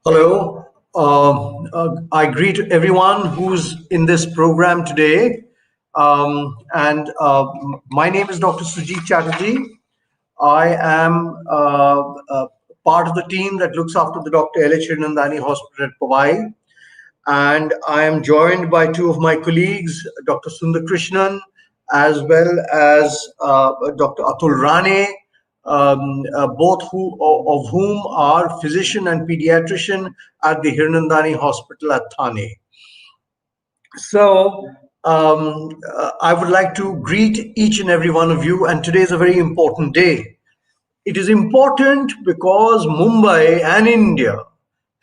Hello. I greet everyone who's in this program today. My name is Dr. Sujit Chatterjee. I am part of the team that looks after the Dr. Hiranandani Hospital at Powai. And I am joined by two of my colleagues, Dr. Sundar Krishnan, as well as Dr. Atul Rane, both of whom are physician and pediatrician at the Hiranandani Hospital at Thane. So I would like to greet each and every one of you, and today is a very important day. It is important because Mumbai and India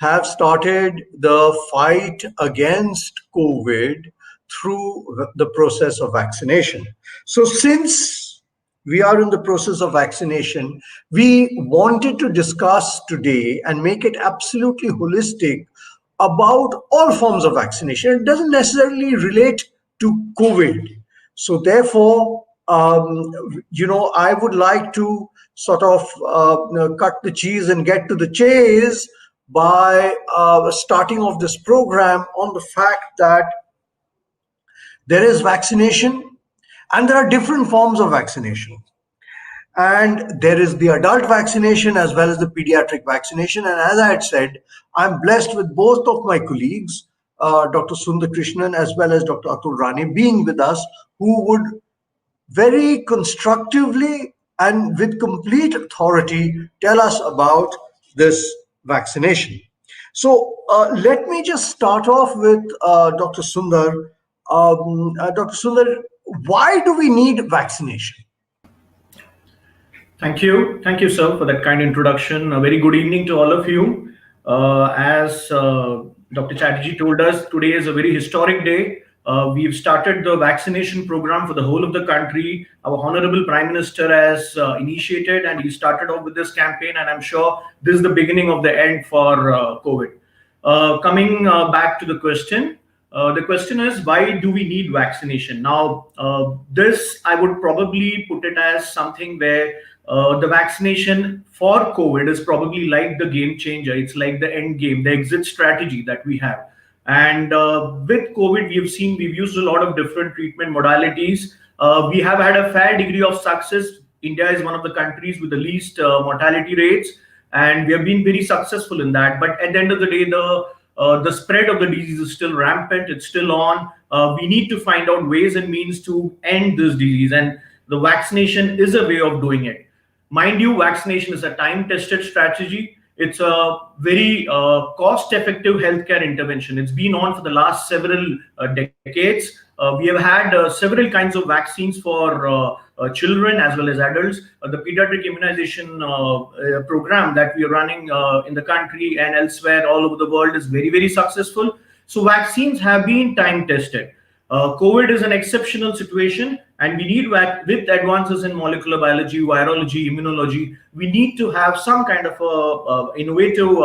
have started the fight against COVID through the process of vaccination. So, since we are in the process of vaccination, we wanted to discuss today and make it absolutely holistic about all forms of vaccination. It doesn't necessarily relate to COVID. So, therefore, I would like to sort of cut the cheese and get to the chase by starting off this program on the fact that there is vaccination and there are different forms of vaccination. And there is the adult vaccination as well as the pediatric vaccination. And as I had said, I'm blessed with both of my colleagues, Dr. Sundar Krishnan as well as Dr. Atul Rane, being with us, who would very constructively and with complete authority tell us about this vaccination. So let me just start off with Dr. Sundar. Dr. Sundar, why do we need vaccination? Thank you. Thank you, sir, for that kind introduction. A very good evening to all of you. As Dr. Chatterjee told us, today is a very historic day. We've started the vaccination program for the whole of the country. Our Honorable Prime Minister has initiated and he started off with this campaign, and I'm sure this is the beginning of the end for COVID. Coming back to the question is, why do we need vaccination? Now, this I would probably put it as something where the vaccination for COVID is probably like the game changer. It's like the end game, the exit strategy that we have. And with COVID, we've used a lot of different treatment modalities. We have had a fair degree of success. India is one of the countries with the least mortality rates, and we have been very successful in that. But at the end of the day, the spread of the disease is still rampant. It's still on. We need to find out ways and means to end this disease, and the vaccination is a way of doing it. Mind you, vaccination is a time-tested strategy. It's a very cost-effective healthcare intervention. It's been on for the last several decades. We have had several kinds of vaccines for children as well as adults. The pediatric immunization program that we are running in the country and elsewhere all over the world is very, very successful. So vaccines have been time-tested. COVID is an exceptional situation, and we need, with advances in molecular biology, virology, immunology, we need to have some kind of innovative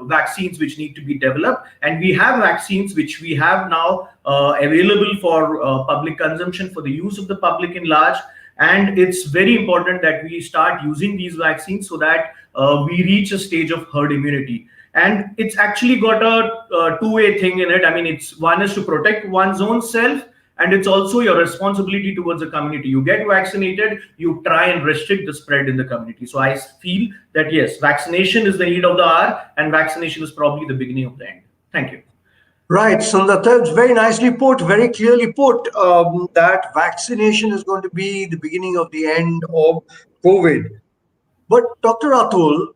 vaccines which need to be developed. And we have vaccines which we have now available for public consumption, for the use of the public in large. And it's very important that we start using these vaccines so that we reach a stage of herd immunity. And it's actually got a two-way thing in it. I mean, one is to protect one's own self, and it's also your responsibility towards the community. You get vaccinated, you try and restrict the spread in the community. So I feel that yes, vaccination is the need of the hour, and vaccination is probably the beginning of the end. Thank you. Right, so that's very nicely put, very clearly put, that vaccination is going to be the beginning of the end of COVID. But Dr. Atul,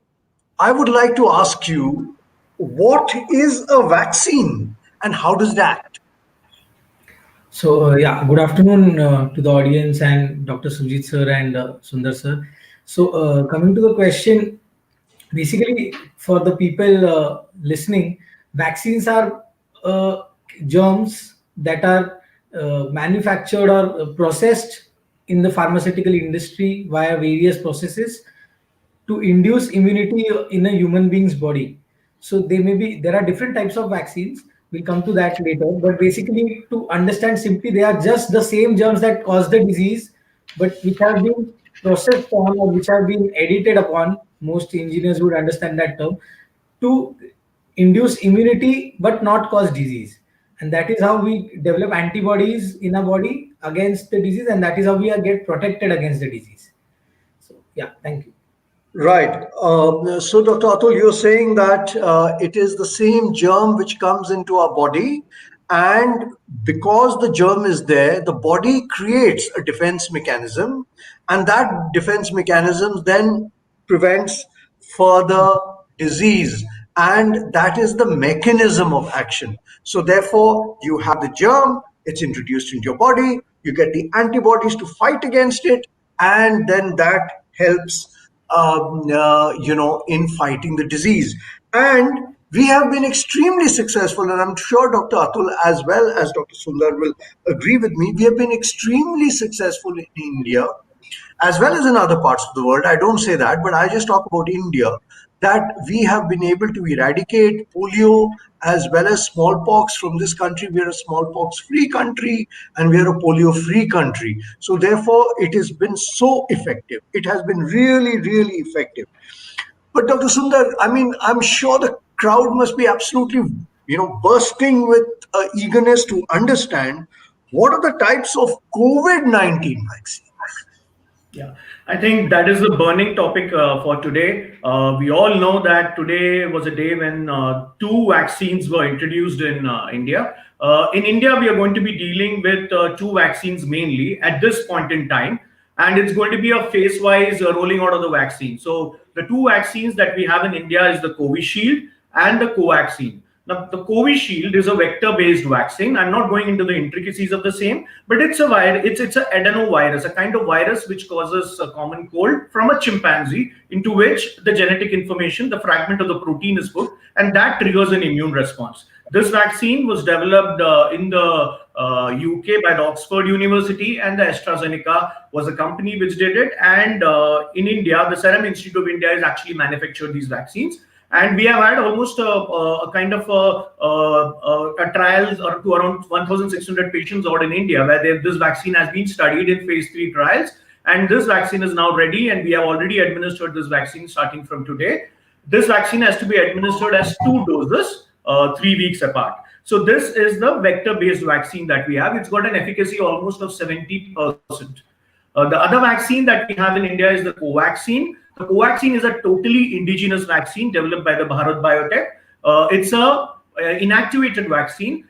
I would like to ask you, what is a vaccine and how does that? So yeah, good afternoon to the audience and Dr. Sujit sir and Sundar sir. So coming to the question, basically for the people listening, vaccines are germs that are manufactured or processed in the pharmaceutical industry via various processes to induce immunity in a human being's body. So there are different types of vaccines. We'll come to that later. But basically, to understand simply, they are just the same germs that cause the disease, but which have been processed on or which have been edited upon. Most engineers would understand that term, to induce immunity but not cause disease. And that is how we develop antibodies in our body against the disease, and that is how we are get protected against the disease. So yeah, thank you. Right. So, Dr. Atul, you're saying that it is the same germ which comes into our body, and because the germ is there, the body creates a defense mechanism, and that defense mechanism then prevents further disease, and that is the mechanism of action. So, therefore, you have the germ, it's introduced into your body, you get the antibodies to fight against it, and then that helps in fighting the disease. And we have been extremely successful, and I'm sure Dr. Atul as well as Dr. Sundar will agree with me. We have been extremely successful in India as well as in other parts of the world. I don't say that, but I just talk about India, that we have been able to eradicate polio as well as smallpox from this country. We are a smallpox free country and we are a polio free country. So therefore, it has been so effective. It has been really, really effective. But Dr. Sundar, I mean, I'm sure the crowd must be absolutely, bursting with eagerness to understand what are the types of COVID-19 vaccines. Yeah, I think that is the burning topic for today. We all know that today was a day when two vaccines were introduced in India. In India, we are going to be dealing with two vaccines mainly at this point in time, and it's going to be a phase-wise rolling out of the vaccine. So the two vaccines that we have in India is the Covishield and the Covaxin. Now, the Covishield is a vector-based vaccine. I'm not going into the intricacies of the same, but it's a virus. It's an adenovirus, a kind of virus which causes a common cold from a chimpanzee, into which the genetic information, the fragment of the protein is put, and that triggers an immune response. This vaccine was developed in the UK by the Oxford University, and the AstraZeneca was a company which did it. And in India, the Serum Institute of India has actually manufactured these vaccines. And we have had almost a kind of a trials or to around 1,600 patients out in India, where this vaccine has been studied in phase 3 trials. And this vaccine is now ready, and we have already administered this vaccine starting from today. This vaccine has to be administered as 2 doses, 3 weeks apart. So this is the vector-based vaccine that we have. It's got an efficacy almost of 70%. The other vaccine that we have in India is the Covaxin. The Covaxin is a totally indigenous vaccine developed by the Bharat Biotech. It's a inactivated vaccine.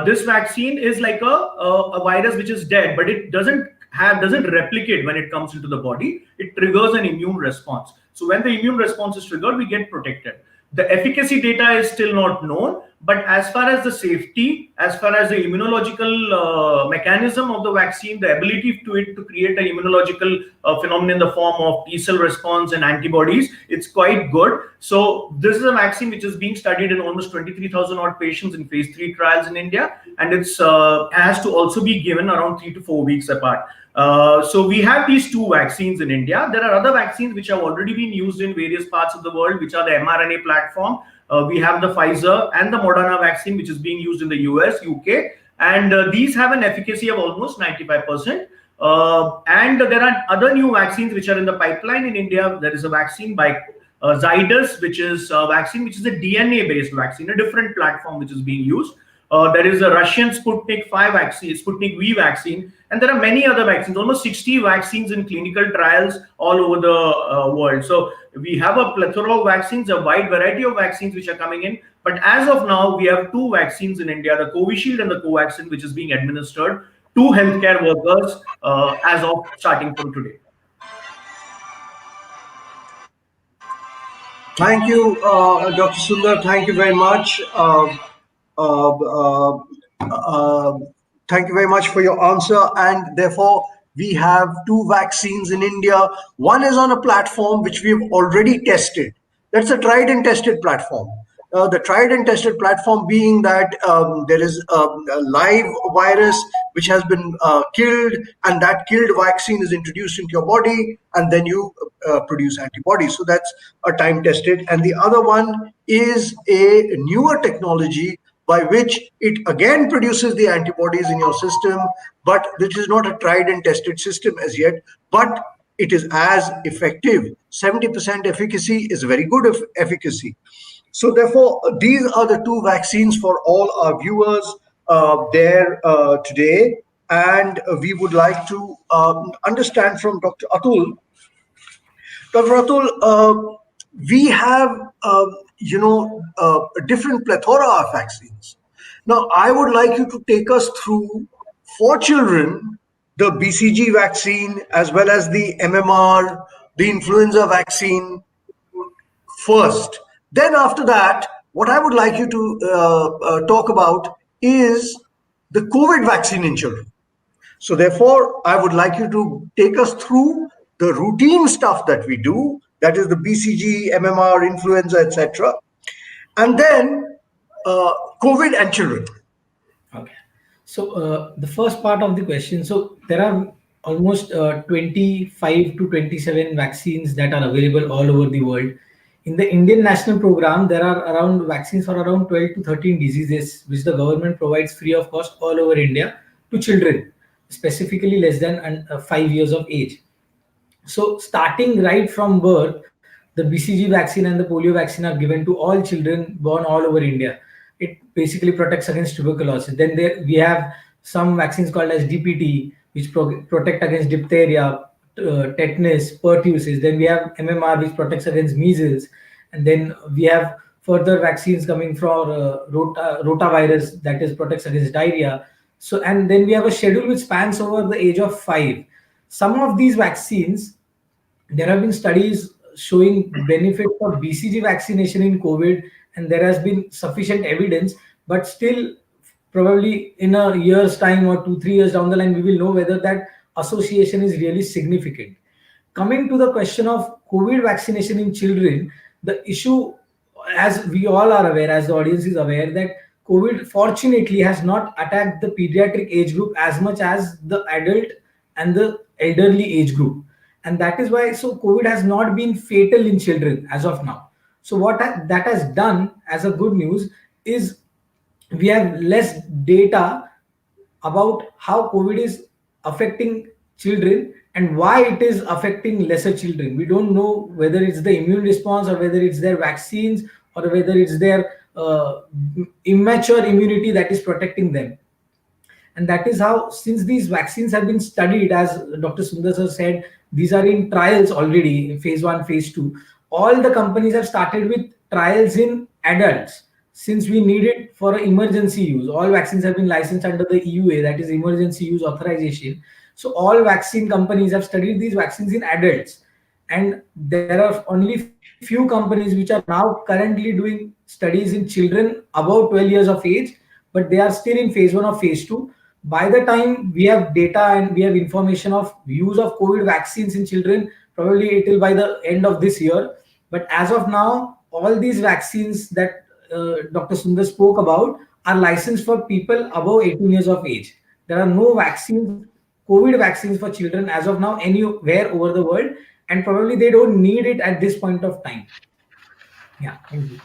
This vaccine is like a virus which is dead, but it doesn't replicate when it comes into the body. It triggers an immune response. So when the immune response is triggered, we get protected. The efficacy data is still not known, but as far as the safety, as far as the immunological mechanism of the vaccine, the ability to it to create an immunological phenomenon in the form of T cell response and antibodies, it's quite good. So this is a vaccine which is being studied in almost 23,000 odd patients in phase 3 trials in India, and it's has to also be given around 3 to 4 weeks apart. So we have these two vaccines in India. There are other vaccines which have already been used in various parts of the world, which are the mRNA platform. We have the Pfizer and the Moderna vaccine, which is being used in the US, UK, and these have an efficacy of almost 95%. And there are other new vaccines which are in the pipeline in India. There is a vaccine by Zydus, which is a vaccine which is a DNA-based vaccine, a different platform which is being used. There is a Russian Sputnik 5 vaccine, Sputnik V vaccine, and there are many other vaccines, almost 60 vaccines in clinical trials all over the world. So we have a plethora of vaccines, a wide variety of vaccines which are coming in. But as of now, we have two vaccines in India, the Covishield and the Covaxin, which is being administered to healthcare workers as of starting from today. Thank you, Dr. Sundar. Thank you very much. Thank you very much for your answer. And therefore, we have two vaccines in India. One is on a platform which we've already tested. That's a tried and tested platform. The tried and tested platform being that there is a live virus which has been killed, and that killed vaccine is introduced into your body, and then you produce antibodies. So that's a time tested. And the other one is a newer technology by which it again produces the antibodies in your system, but this is not a tried and tested system as yet, but it is as effective. 70% efficacy is very good efficacy. So therefore, these are the two vaccines for all our viewers there today. And we would like to understand from Dr. Atul. Dr. Atul, we have, a different plethora of vaccines. Now, I would like you to take us through, for children, the BCG vaccine as well as the MMR, the influenza vaccine first. Then, after that, what I would like you to talk about is the COVID vaccine in children. So therefore, I would like you to take us through the routine stuff that we do, that is the BCG, MMR, influenza, etc., and then uh, COVID and children. Okay. So the first part of the question. So there are almost 25 to 27 vaccines that are available all over the world. In the Indian national program, there are around vaccines for around 12 to 13 diseases, which the government provides free of cost all over India to children, specifically less than 5 years of age. So, starting right from birth, the BCG vaccine and the polio vaccine are given to all children born all over India. It basically protects against tuberculosis. Then there we have some vaccines called as DPT, which protect against diphtheria, tetanus, pertussis. Then we have MMR, which protects against measles. And then we have further vaccines coming for rotavirus, that is protects against diarrhea. So, and then we have a schedule which spans over the age of 5. Some of these vaccines, there have been studies showing benefit for BCG vaccination in COVID, and there has been sufficient evidence. But still, probably in a year's time or 2 3 years down the line, we will know whether that association is really significant. Coming to the question of COVID vaccination in children, the issue, as we all are aware, as the audience is aware, that COVID fortunately has not attacked the pediatric age group as much as the adult and the elderly age group. And that is why, so COVID has not been fatal in children as of now. So what that has done as a good news is we have less data about how COVID is affecting children and why it is affecting lesser children. We don't know whether it's the immune response or whether it's their vaccines or whether it's their immature immunity that is protecting them. And that is how, since these vaccines have been studied, as Dr. Sundar sir said, these are in trials already in phase 1, phase 2. All the companies have started with trials in adults, since we need it for emergency use. All vaccines have been licensed under the EUA, that is emergency use authorization. So all vaccine companies have studied these vaccines in adults, and there are only few companies which are now currently doing studies in children above 12 years of age, but they are still in phase 1 or phase 2. By the time we have data and we have information of use of COVID vaccines in children, probably it will by the end of this year. But as of now, all these vaccines that Dr. Sundar spoke about are licensed for people above 18 years of age. There are no vaccines, COVID vaccines for children as of now anywhere over the world, and probably they don't need it at this point of time. Yeah, thank you.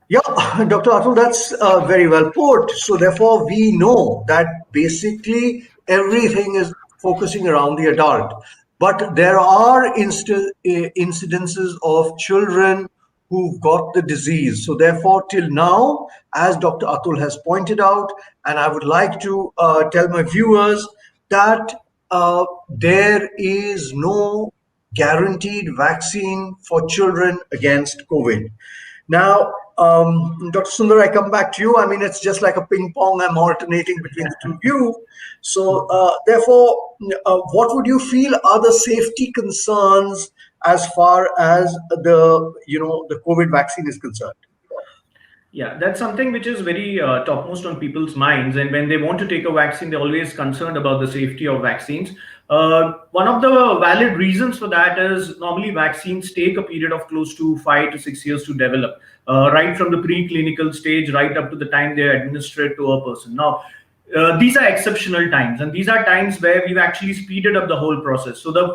Yeah, Dr. Atul, that's very well put. So therefore, we know that basically everything is focusing around the adult, but there are incidences of children who've got the disease. So therefore, till now, as Dr. Atul has pointed out, and I would like to tell my viewers that there is no guaranteed vaccine for children against COVID. Now, Dr. Sundar, I come back to you. I mean, it's just like a ping pong. I'm alternating between the two of you. So, therefore, what would you feel are the safety concerns as far as the COVID vaccine is concerned? Yeah, that's something which is very topmost on people's minds. And when they want to take a vaccine, they're always concerned about the safety of vaccines. One of the valid reasons for that is normally vaccines take a period of close to 5 to 6 years to develop, right from the preclinical stage, right up to the time they're administered to a person. Now, these are exceptional times, and these are times where we've actually speeded up the whole process. So there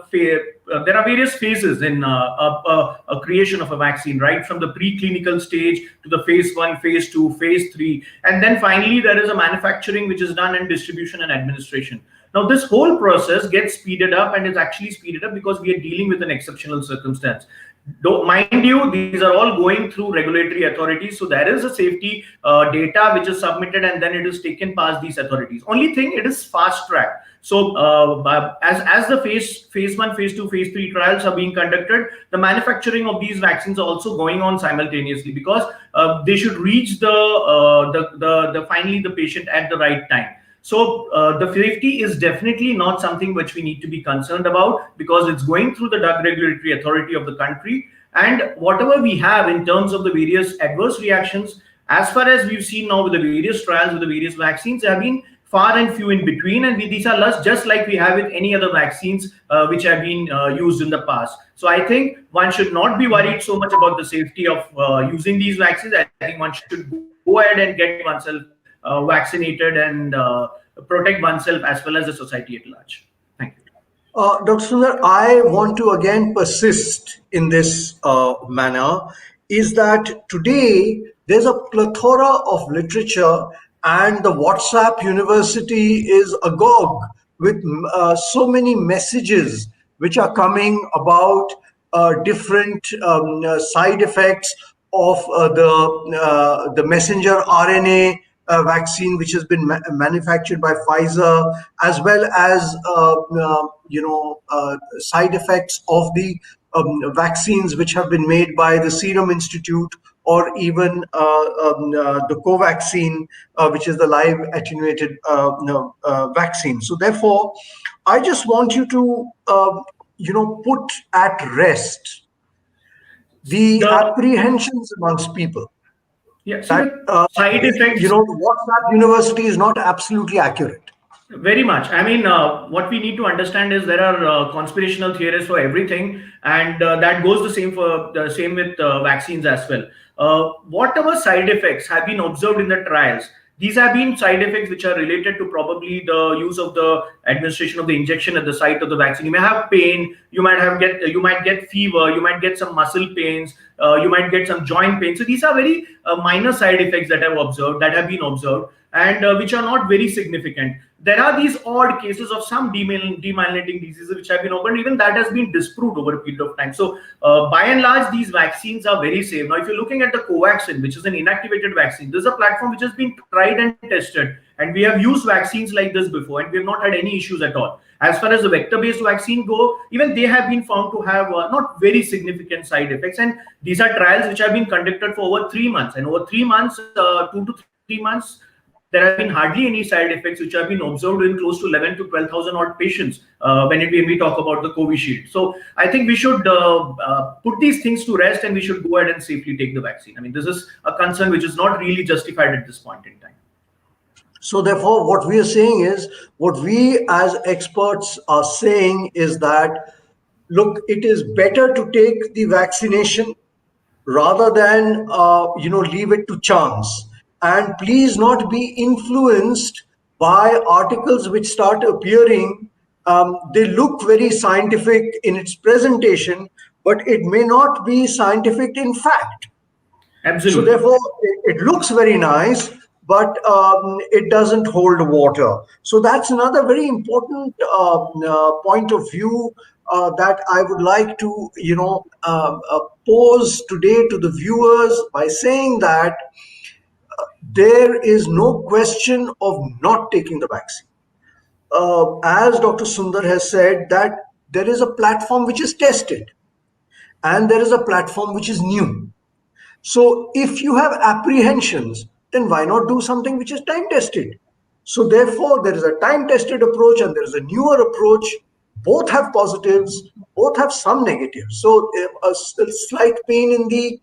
are various phases in a creation of a vaccine, right from the preclinical stage to the phase 1, phase 2, phase 3, and then finally there is a manufacturing which is done in distribution and administration. Now, this whole process gets speeded up, and it's actually speeded up because we are dealing with an exceptional circumstance. Mind you, these are all going through regulatory authorities, so there is a safety data which is submitted and then it is taken past these authorities. Only thing, it is fast track. So as the phase 1, phase 2, phase 3 trials are being conducted, the manufacturing of these vaccines are also going on simultaneously, because they should reach the finally the patient at the right time. So the safety is definitely not something which we need to be concerned about, because it's going through the drug regulatory authority of the country. And whatever we have in terms of the various adverse reactions, as far as we've seen now with the various trials with the various vaccines, have been far and few in between, and these are less, just like we have with any other vaccines which have been used in the past. So I think one should not be worried so much about the safety of using these vaccines. I think one should go ahead and get oneself vaccinated and protect oneself as well as the society at large. Thank you. Dr. Sundar, I want to again persist in this manner, is that today there's a plethora of literature and the WhatsApp university is agog with so many messages which are coming about different side effects of the messenger RNA vaccine which has been manufactured by Pfizer, as well as side effects of the vaccines which have been made by the Serum Institute, or even the Covaxin, which is the live attenuated vaccine. So therefore, I just want you to put at rest the The apprehensions amongst people Yeah, see that the side effects. the WhatsApp university is not absolutely accurate. Very much. I mean, what we need to understand is there are conspirational theories for everything, and that goes the same with vaccines as well. Whatever side effects have been observed in the trials, these have been side effects which are related to probably the use of the administration of the injection at the site of the vaccine. You may have pain, you might get fever, you might get some muscle pains, you might get some joint pain. So these are very minor side effects that have been observed, and which are not very significant. There are these odd cases of some demyelinating diseases which have been opened. Even that has been disproved over a period of time. So by and large, these vaccines are very safe. Now, if you're looking at the Covaxin, which is an inactivated vaccine, this is a platform which has been tried and tested. And we have used vaccines like this before, and we have not had any issues at all. As far as the vector-based vaccine go, even they have been found to have not very significant side effects. And these are trials which have been conducted for over 3 months. And over 3 months, 2 to 3 months, there have been hardly any side effects which have been observed in close to 11 to 12,000 odd patients when we talk about the Covishield. So I think we should put these things to rest, and we should go ahead and safely take the vaccine. I mean, this is a concern which is not really justified at this point in time. So therefore, what we are saying is, what we as experts are saying is that, look, it is better to take the vaccination rather than leave it to chance. And please not be influenced by articles which start appearing. They look very scientific in its presentation, but it may not be scientific in fact. So Absolutely. therefore, it looks very nice, but it doesn't hold water. So that's another very important point of view that I would like to, pose today to the viewers by saying that there is no question of not taking the vaccine. As Dr. Sundar has said, that there is a platform which is tested, and there is a platform which is new. So if you have apprehensions, then why not do something which is time tested? So therefore, there is a time tested approach and there is a newer approach. Both have positives, both have some negatives. So a slight pain in the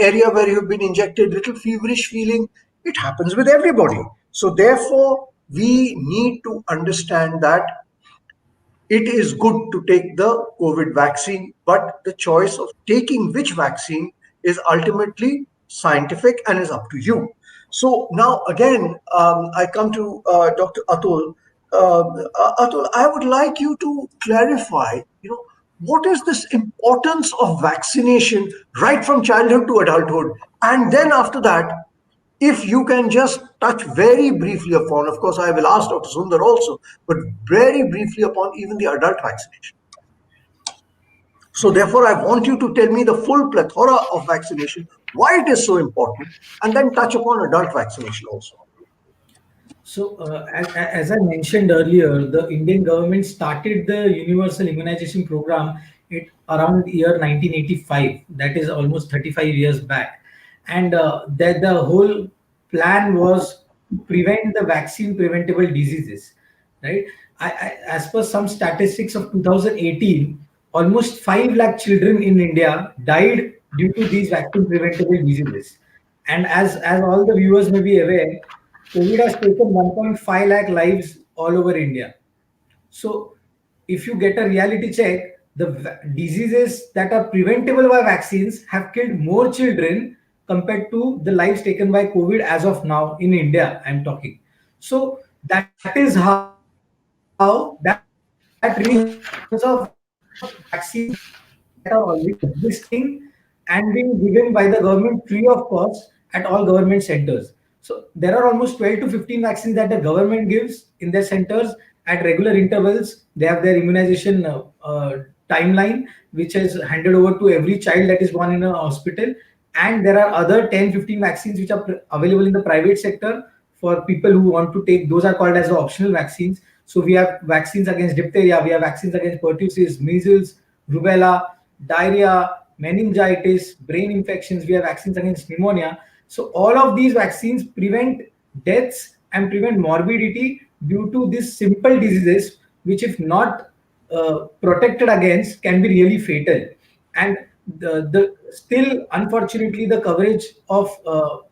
area where you've been injected, little feverish feeling, it happens with everybody. So therefore, we need to understand that it is good to take the COVID vaccine, but the choice of taking which vaccine is ultimately scientific and is up to you. So now again, I come to Dr. Atul. Atul, I would like you to clarify, what is this importance of vaccination right from childhood to adulthood? And then after that, if you can just touch very briefly upon, of course, I will ask Dr. Sundar also, but very briefly upon even the adult vaccination. So therefore, I want you to tell me the full plethora of vaccination, why it is so important, and then touch upon adult vaccination also. So, as I mentioned earlier, the Indian government started the universal immunization program around year 1985. That is almost 35 years back, and that the whole plan was to prevent the vaccine preventable diseases. Right? As per some statistics of 2018, almost 5 lakh children in India died due to these vaccine preventable diseases. And as all the viewers may be aware, COVID has taken 1.5 lakh lives all over India. So, if you get a reality check, the diseases that are preventable by vaccines have killed more children compared to the lives taken by COVID as of now in India. I'm talking. So, that is how that reason of vaccines that are already existing and being given by the government free of cost at all government centers. So there are almost 12 to 15 vaccines that the government gives in their centers at regular intervals. They have their immunization timeline, which is handed over to every child that is born in a hospital. And there are other 10, 15 vaccines which are available in the private sector for people who want to take. Those are called as the optional vaccines. So we have vaccines against diphtheria, we have vaccines against pertussis, measles, rubella, diarrhea, meningitis, brain infections. We have vaccines against pneumonia. So all of these vaccines prevent deaths and prevent morbidity due to these simple diseases, which if not protected against can be really fatal. And the still unfortunately the coverage of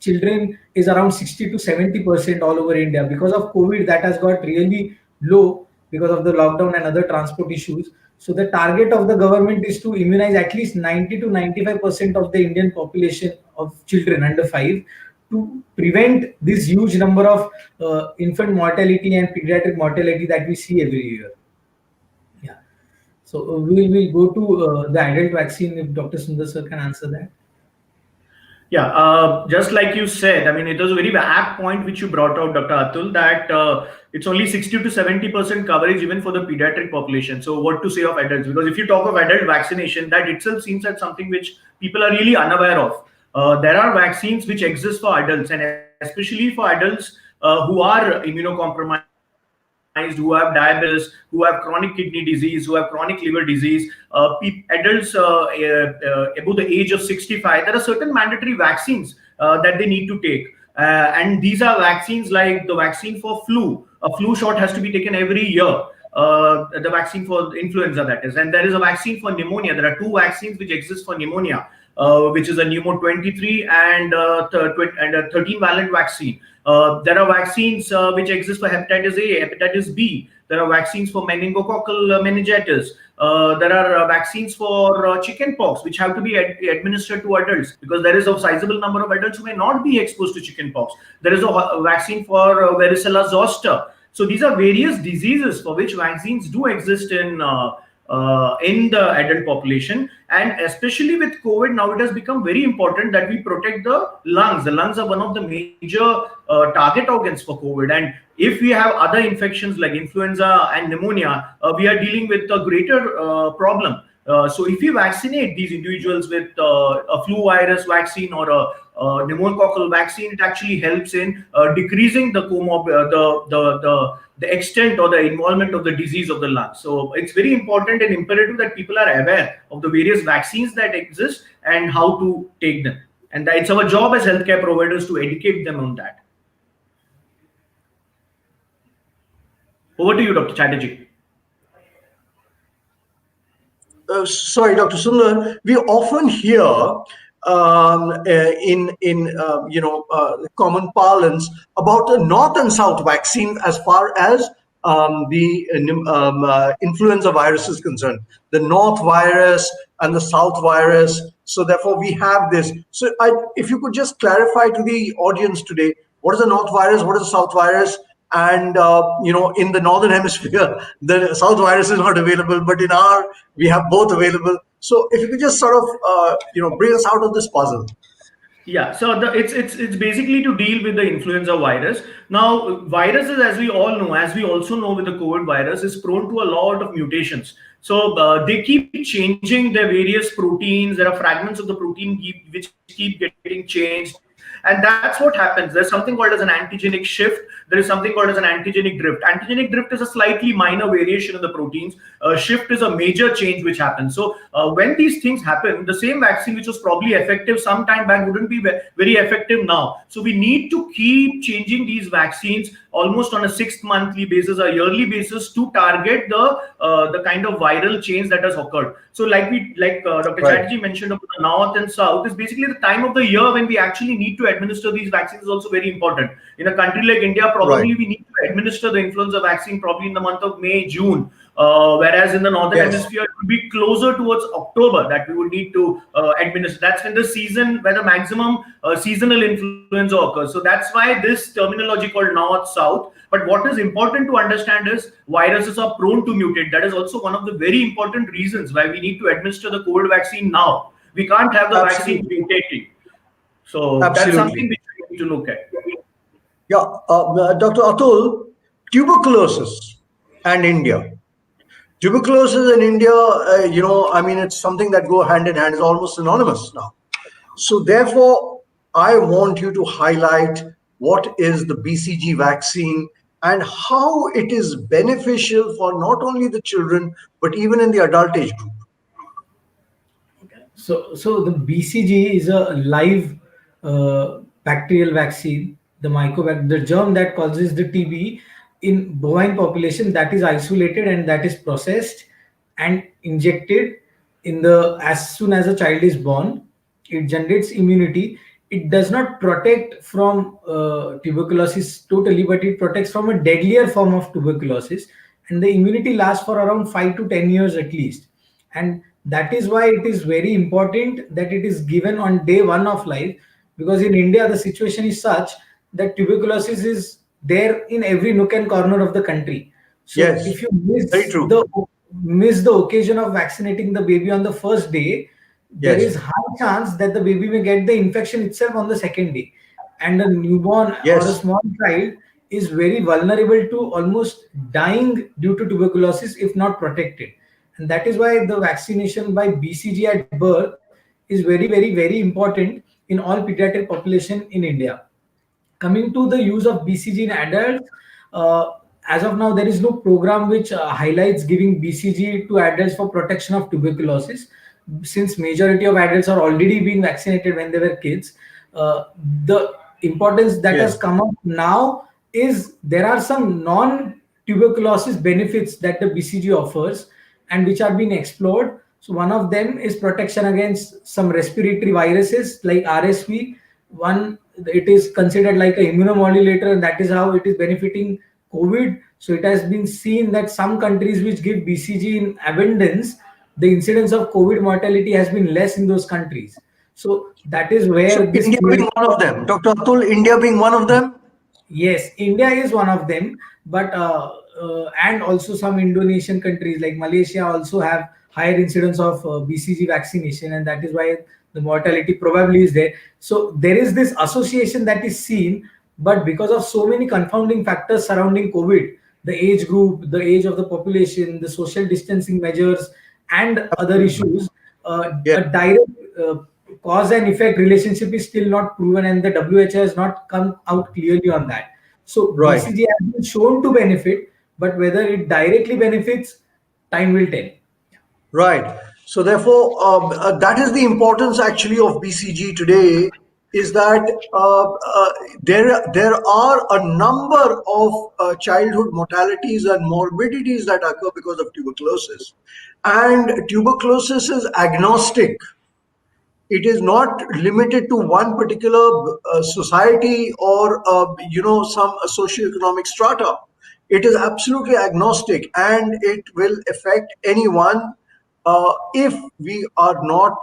children is around 60 to 70% all over India. Because of COVID, that has got really low because of the lockdown and other transport issues. So the target of the government is to immunize at least 90 to 95% of the Indian population of children under 5 to prevent this huge number of infant mortality and pediatric mortality that we see every year. Yeah. So we will go to the adult vaccine if Dr. Sundar sir can answer that. Yeah, just like you said, I mean, it was a very apt point which you brought out, Dr. Atul, that it's only 60 to 70% coverage even for the pediatric population. So what to say of adults? Because if you talk of adult vaccination, that itself seems like something which people are really unaware of. There are vaccines which exist for adults, and especially for adults who are immunocompromised, who have diabetes, who have chronic kidney disease, who have chronic liver disease, adults above the age of 65. There are certain mandatory vaccines that they need to take. And these are vaccines like the vaccine for flu. A flu shot has to be taken every year. The vaccine for influenza, that is. And there is a vaccine for pneumonia. There are two vaccines which exist for pneumonia, which is a Pneumo 23 and a 13 valent vaccine. There are vaccines which exist for hepatitis A, hepatitis B. There are vaccines for meningococcal meningitis. There are vaccines for chickenpox, which have to be administered to adults because there is a sizable number of adults who may not be exposed to chickenpox. There is a vaccine for varicella zoster. So these are various diseases for which vaccines do exist in the adult population. And especially with COVID, now it has become very important that we protect the lungs. The lungs are one of the major target organs for COVID. And if we have other infections like influenza and pneumonia, we are dealing with a greater problem. So if we vaccinate these individuals with a flu virus vaccine or a pneumococcal vaccine, it actually helps in decreasing the the extent or the involvement of the disease of the lungs. So it's very important and imperative that people are aware of the various vaccines that exist and how to take them. And it's our job as healthcare providers to educate them on that. Over to you, Dr. Chatterjee. Sorry, Dr. Sundar, we often hear in common parlance about the North and South vaccine as far as the influenza virus is concerned. The North virus and the South virus. So therefore, we have this. So if you could just clarify to the audience today, what is the North virus? What is the South virus? And in the northern hemisphere the south virus is not available, but in we have both available. So if you could just sort of bring us out of this puzzle. Yeah, so it's basically to deal with the influenza virus. Now, viruses, as we all know, as we also know with the COVID virus, is prone to a lot of mutations. So they keep changing their various proteins. There are fragments of the protein which keep getting changed, and that's what happens. There's something called as an antigenic shift. There is something called as an antigenic drift. Antigenic drift is a slightly minor variation in the proteins. Shift is a major change which happens. So when these things happen, the same vaccine which was probably effective some time back wouldn't be very effective now. So we need to keep changing these vaccines almost on a 6 monthly basis, a yearly basis, to target the kind of viral change that has occurred. So Dr. Right. Chatterjee mentioned about the north and south, is basically the time of the year when we actually need to administer these vaccines is also very important. In a country like India, Right. probably we need to administer the influenza vaccine probably in the month of May, June. Whereas in the northern Yes. hemisphere, it would be closer towards October that we would need to administer. That's when the maximum seasonal influenza occurs. So that's why this terminology called north south. But what is important to understand is viruses are prone to mutate. That is also one of the very important reasons why we need to administer the COVID vaccine now. We can't have the vaccine Absolutely. mutating. So that's something Absolutely. which we need to look at. Yeah. Dr. Atul, tuberculosis and India. Tuberculosis in India, I mean, it's something that go hand in hand, is almost synonymous now. So therefore, I want you to highlight what is the BCG vaccine and how it is beneficial for not only the children, but even in the adult age group. So the BCG is a live bacterial vaccine. The germ that causes the TB in bovine population, that is isolated and that is processed and injected in the as soon as a child is born. It generates immunity. It does not protect from tuberculosis totally, but it protects from a deadlier form of tuberculosis, and the immunity lasts for around 5 to 10 years at least. And that is why it is very important that it is given on day one of life, because in India the situation is such that tuberculosis is there in every nook and corner of the country. So Yes, if you very true. miss the occasion of vaccinating the baby on the first day, there Yes, is high chance that the baby may get the infection itself on the second day, and a newborn or a yes, small child is very vulnerable to almost dying due to tuberculosis if not protected. And that is why the vaccination by BCG at birth is very important in all pediatric population in India. Coming to the use of BCG in adults, as of now, there is no program which highlights giving BCG to adults for protection of tuberculosis. Since majority of adults are already being vaccinated when they were kids, the importance that has yes. come up now is there are some non-tuberculosis benefits that the BCG offers and which are being explored. So one of them is protection against some respiratory viruses like RSV. One, it is considered like a immunomodulator, and that is how it is benefiting COVID. So it has been seen that some countries which give BCG in abundance, the incidence of COVID mortality has been less in those countries. So that is So where this India being theory. one of them, Dr. Atul, India being one of them. Yes, India is one of them, but and also some Indonesian countries like Malaysia also have higher incidence of BCG vaccination, and that is why the mortality probably is there. So there is this association that is seen, but because of so many confounding factors surrounding COVID, the age group, the age of the population, the social distancing measures, and other Absolutely. issues, Yes, a direct cause and effect relationship is still not proven, and the WHO has not come out clearly on that. So right. BCG has been shown to benefit, but whether it directly benefits, time will tell. Right. So therefore, that is the importance actually of BCG today. Is that there are a number of childhood mortalities and morbidities that occur because of tuberculosis, and tuberculosis is agnostic. It is not limited to one particular society or some socioeconomic strata. It is absolutely agnostic, and it will affect anyone if we are not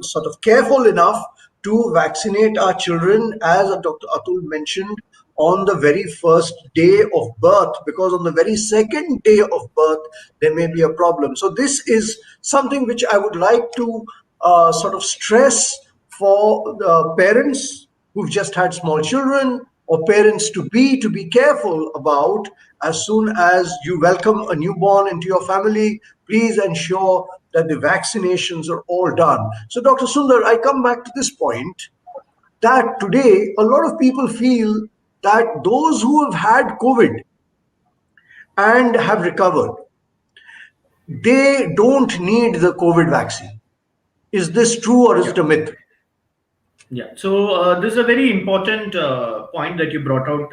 sort of careful enough to vaccinate our children, as Dr. Atul mentioned, on the very first day of birth, because on the very second day of birth, there may be a problem. So, this is something which I would like to sort of stress for the parents who've just had small children, or parents to be careful about. As soon as you welcome a newborn into your family, please ensure that the vaccinations are all done. So, Dr. Sundar, I come back to this point that today a lot of people feel that those who have had COVID and have recovered, they don't need the COVID vaccine. Is this true or is it Yeah. a myth? Yeah, so this is a very important point that you brought out,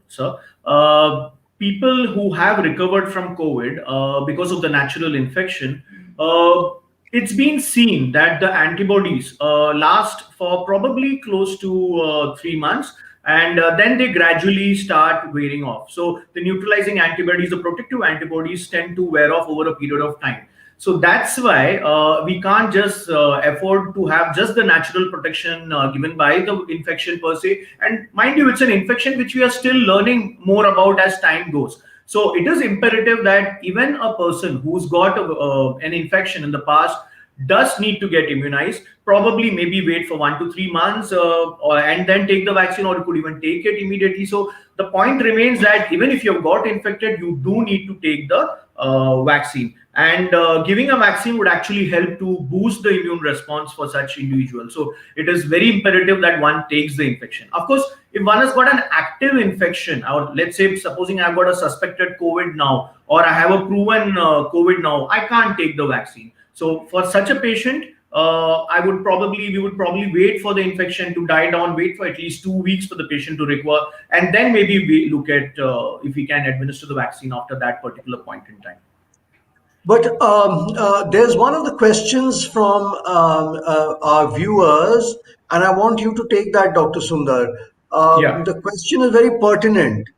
sir. People who have recovered from COVID because of the natural infection, uh, it's been seen that the antibodies last for probably close to 3 months, and then they gradually start wearing off. So the neutralizing antibodies, the protective antibodies, tend to wear off over a period of time. So that's why we can't just afford to have just the natural protection given by the infection per se. And mind you, it's an infection which we are still learning more about as time goes. So it is imperative that even a person who's got an infection in the past does need to get immunized. Probably maybe wait for 1 to 3 months and then take the vaccine, or you could even take it immediately. So the point remains that even if you've got infected, you do need to take the vaccine. And giving a vaccine would actually help to boost the immune response for such individuals. So it is very imperative that one takes the infection. Of course, if one has got an active infection, or let's say supposing I've got a suspected COVID now, or I have a proven COVID now, I can't take the vaccine. So for such a patient, we would probably wait for the infection to die down, wait for at least 2 weeks for the patient to recover, and then maybe we look at if we can administer the vaccine after that particular point in time. But there's one of the questions from our viewers, and I want you to take that, Dr. Sundar. Yeah. The question is very pertinent.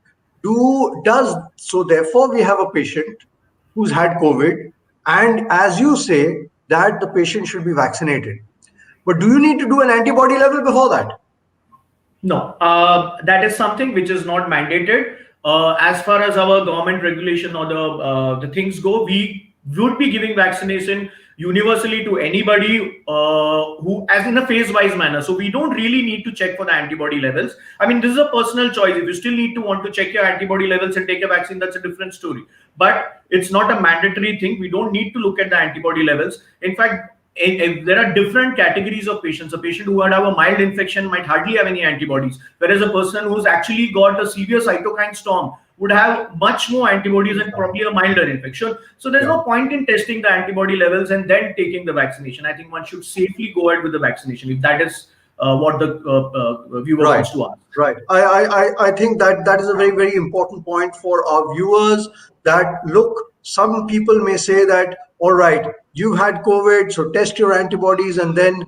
Therefore, we have a patient who's had COVID, and as you say, that the patient should be vaccinated. But do you need to do an antibody level before that? No, that is something which is not mandated. As far as our government regulation or the things go, we would be giving vaccination universally to anybody who, as in a phase-wise manner. So we don't really need to check for the antibody levels. I mean, this is a personal choice. If you still need to want to check your antibody levels and take a vaccine, that's a different story. But it's not a mandatory thing. We don't need to look at the antibody levels. In fact, if there are different categories of patients. A patient who would have a mild infection might hardly have any antibodies, whereas a person who's actually got a severe cytokine storm would have much more antibodies and probably a milder infection. So there's no point in testing the antibody levels and then taking the vaccination. I think one should safely go ahead with the vaccination if that is what the viewer Right. wants to ask. Right. I think that is a very, very important point for our viewers. That look, some people may say that, all right, you had COVID, so test your antibodies and then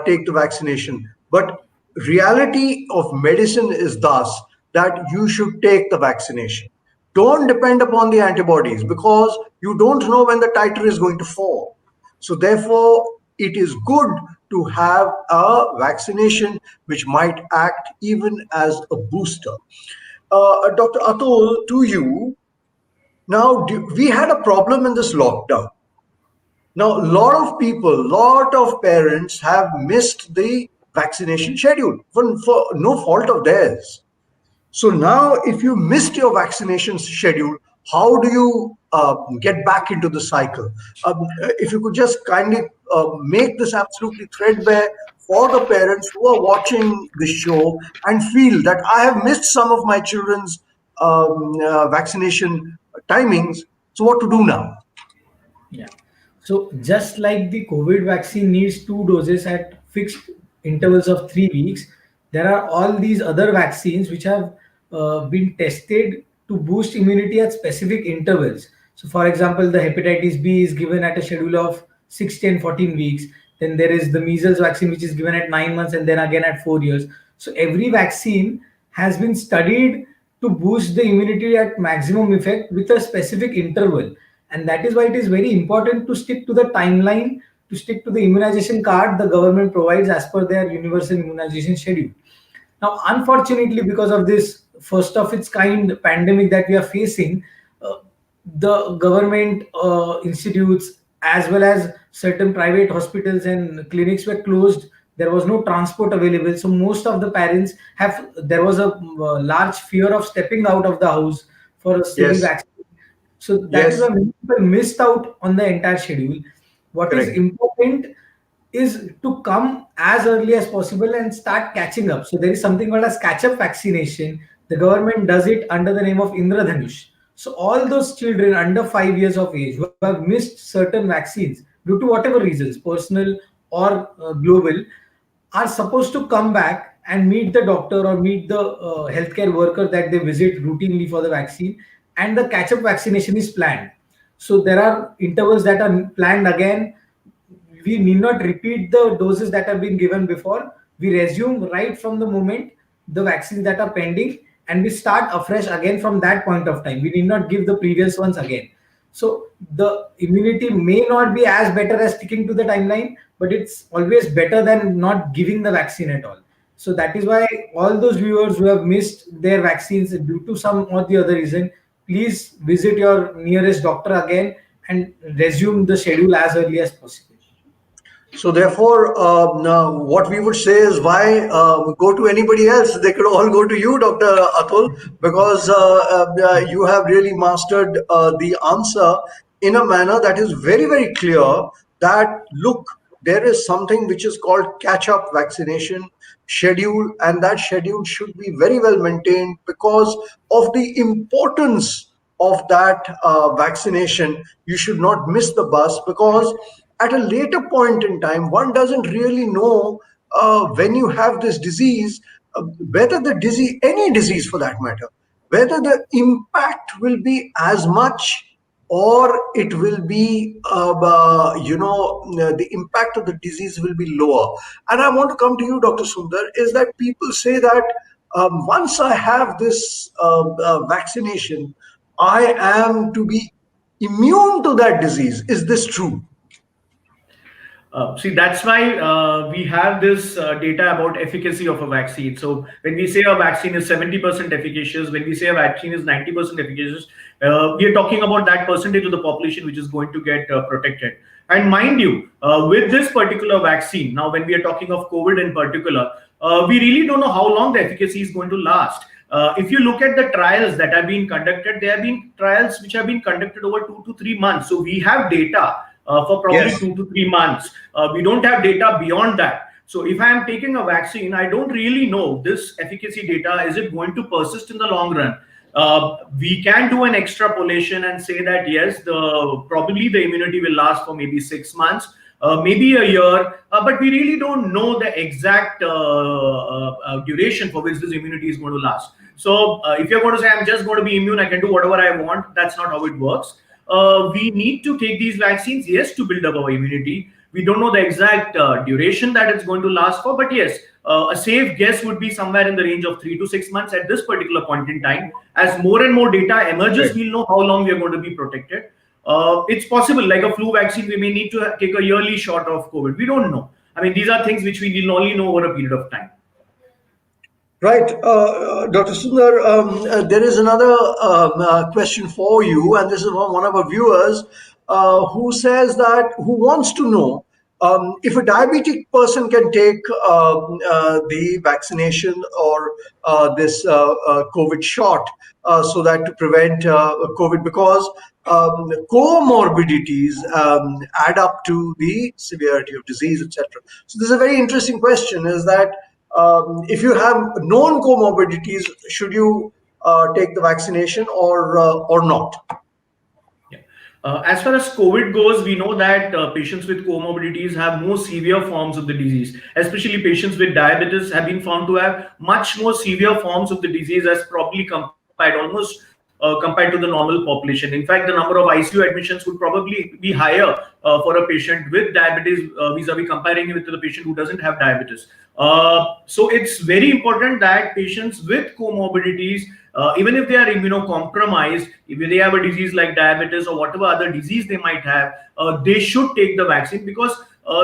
take the vaccination. But reality of medicine is thus that you should take the vaccination. Don't depend upon the antibodies because you don't know when the titer is going to fall. So therefore, it is good to have a vaccination which might act even as a booster. Dr. Atul, to you, now we had a problem in this lockdown. Now, a lot of people, lot of parents have missed the vaccination schedule for no fault of theirs. So now, if you missed your vaccination schedule, how do you get back into the cycle? If you could just kindly make this absolutely threadbare for the parents who are watching the show and feel that I have missed some of my children's vaccination timings. So, what to do now? Yeah. So just like the COVID vaccine needs 2 doses at fixed intervals of 3 weeks, there are all these other vaccines which have been tested to boost immunity at specific intervals. So, for example, the hepatitis B is given at a schedule of 6, 10, 14 weeks. Then there is the measles vaccine, which is given at 9 months and then again at 4 years. So, every vaccine has been studied to boost the immunity at maximum effect with a specific interval. And that is why it is very important to stick to the timeline, to stick to the immunization card the government provides as per their universal immunization schedule. Now, unfortunately, because of this first of its kind pandemic that we are facing, the government institutes as well as certain private hospitals and clinics were closed there was no transport available, so most of the parents there was a large fear of stepping out of the house for a scheduled Yes. vaccine. So that is why Yes. many people missed out on the entire schedule. What is Correct. important is to come as early as possible and start catching up. So there is something called as catch-up vaccination. The government does it under the name of Indradhanush. So all those children under 5 years of age who have missed certain vaccines due to whatever reasons, personal or global, are supposed to come back and meet the doctor or meet the healthcare worker that they visit routinely for the vaccine, and the catch-up vaccination is planned. So there are intervals that are planned again. We need not repeat the doses that have been given before. We resume right from the moment the vaccines that are pending, and we start afresh again from that point of time. We need not give the previous ones again. So the immunity may not be as better as sticking to the timeline, but it's always better than not giving the vaccine at all. So that is why all those viewers who have missed their vaccines due to some or the other reason, please visit your nearest doctor again and resume the schedule as early as possible. So therefore, now what we would say is, why go to anybody else? They could all go to you, Dr. Atul, because you have really mastered the answer in a manner that is very, very clear. That look, there is something which is called catch-up vaccination schedule, and that schedule should be very well maintained because of the importance of that vaccination. You should not miss the bus, because at a later point in time, one doesn't really know when you have this disease, whether the disease, any disease for that matter, whether the impact will be as much, or it will be, the impact of the disease will be lower. And I want to come to you, Dr. Sundar, is that people say that once I have this vaccination, I am to be immune to that disease. Is this true? See, that's why we have this data about efficacy of a vaccine. So when we say a vaccine is 70% efficacious, when we say a vaccine is 90% efficacious, we are talking about that percentage of the population which is going to get protected. And mind you, with this particular vaccine, now when we are talking of COVID in particular, we really don't know how long the efficacy is going to last. If you look at the trials that have been conducted, there have been trials which have been conducted over 2 to 3 months. So we have data for probably Yes. 2 to 3 months. We don't have data beyond that. So if I am taking a vaccine, I don't really know this efficacy data, is it going to persist in the long run? We can do an extrapolation and say that yes, probably the immunity will last for maybe 6 months, maybe a year, but we really don't know the exact duration for which this immunity is going to last. So if you're going to say I'm just going to be immune, I can do whatever I want, that's not how it works. We need to take these vaccines, yes, to build up our immunity. We don't know the exact duration that it's going to last for, but yes, a safe guess would be somewhere in the range of 3 to 6 months at this particular point in time. As more and more data emerges, Right. we'll know how long we are going to be protected. It's possible, like a flu vaccine, we may need to take a yearly shot of COVID. We don't know. I mean, these are things which we will only know over a period of time. Right. Dr. Sundar, there is another question for you, and this is from one of our viewers who says that, who wants to know if a diabetic person can take the vaccination or this COVID shot so that to prevent COVID, because comorbidities add up to the severity of disease, etc. So this is a very interesting question, is that if you have known comorbidities, should you take the vaccination or not? Yeah. As far as COVID goes, we know that patients with comorbidities have more severe forms of the disease. Especially patients with diabetes have been found to have much more severe forms of the disease, as probably compared to the normal population. In fact, the number of ICU admissions would probably be higher for a patient with diabetes vis-a-vis comparing it with the patient who doesn't have diabetes. So it's very important that patients with comorbidities, even if they are immunocompromised, if they have a disease like diabetes or whatever other disease they might have, they should take the vaccine, because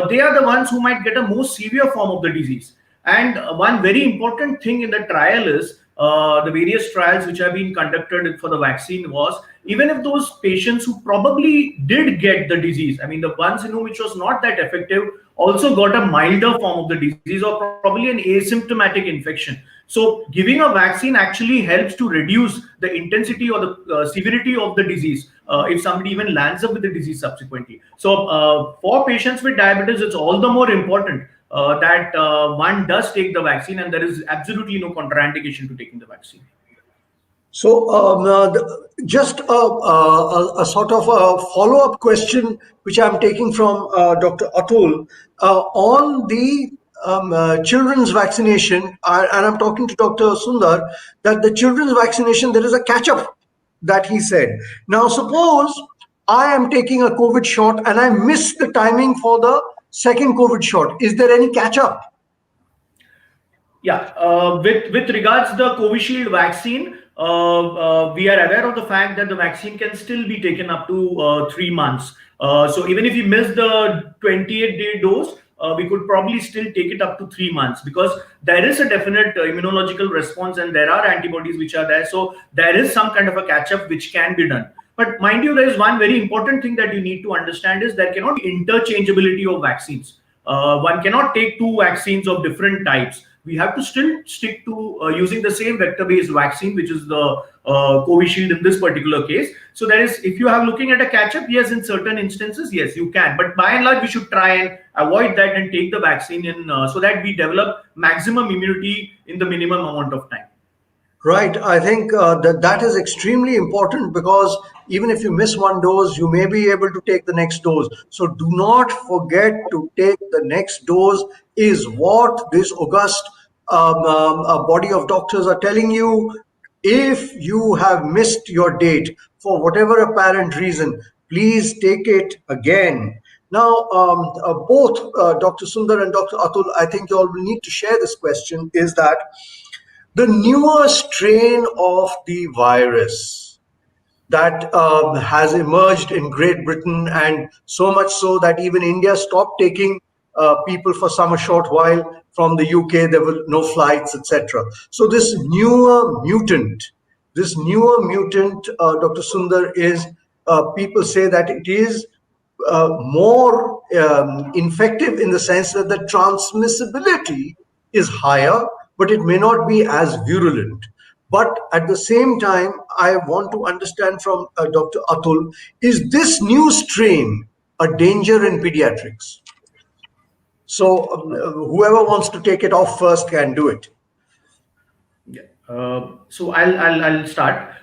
they are the ones who might get a more severe form of the disease. And one very important thing in the trial is the various trials which have been conducted for the vaccine was, even if those patients who probably did get the disease, I mean, the ones in whom which was not that effective also got a milder form of the disease or probably an asymptomatic infection. So giving a vaccine actually helps to reduce the intensity or the severity of the disease if somebody even lands up with the disease subsequently. So for patients with diabetes, it's all the more important that one does take the vaccine, and there is absolutely no contraindication to taking the vaccine. So, just a sort of a follow-up question, which I'm taking from Dr. Atul, on the children's vaccination, and I'm talking to Dr. Sundar, that the children's vaccination, there is a catch-up that he said. Now, suppose I am taking a COVID shot and I miss the timing for the second COVID shot. Is there any catch-up? Yeah, with regards the Covishield vaccine, we are aware of the fact that the vaccine can still be taken up to 3 months. So even if you miss the 28-day dose, we could probably still take it up to 3 months, because there is a definite immunological response and there are antibodies which are there. So there is some kind of a catch-up which can be done. But mind you, there is one very important thing that you need to understand is there cannot be interchangeability of vaccines. One cannot take two vaccines of different types. We have to still stick to using the same vector-based vaccine, which is the Covishield in this particular case. So there is, if you are looking at a catch-up, yes, in certain instances, yes, you can. But by and large, we should try and avoid that and take the vaccine in so that we develop maximum immunity in the minimum amount of time. Right. I think that is extremely important, because even if you miss one dose, you may be able to take the next dose. So do not forget to take the next dose, is what this august body of doctors are telling you. If you have missed your date for whatever apparent reason, please take it again. Now, both Dr. Sundar and Dr. Atul, I think you all will need to share this question, is that the newer strain of the virus that has emerged in Great Britain, and so much so that even India stopped taking people for some short while from the UK. There were no flights, etc. So this newer mutant, Dr. Sundar, is people say that it is more infective in the sense that the transmissibility is higher, but it may not be as virulent. But at the same time, I want to understand from Dr. Atul, is this new strain a danger in pediatrics? So whoever wants to take it off first can do it. Yeah. So I'll start.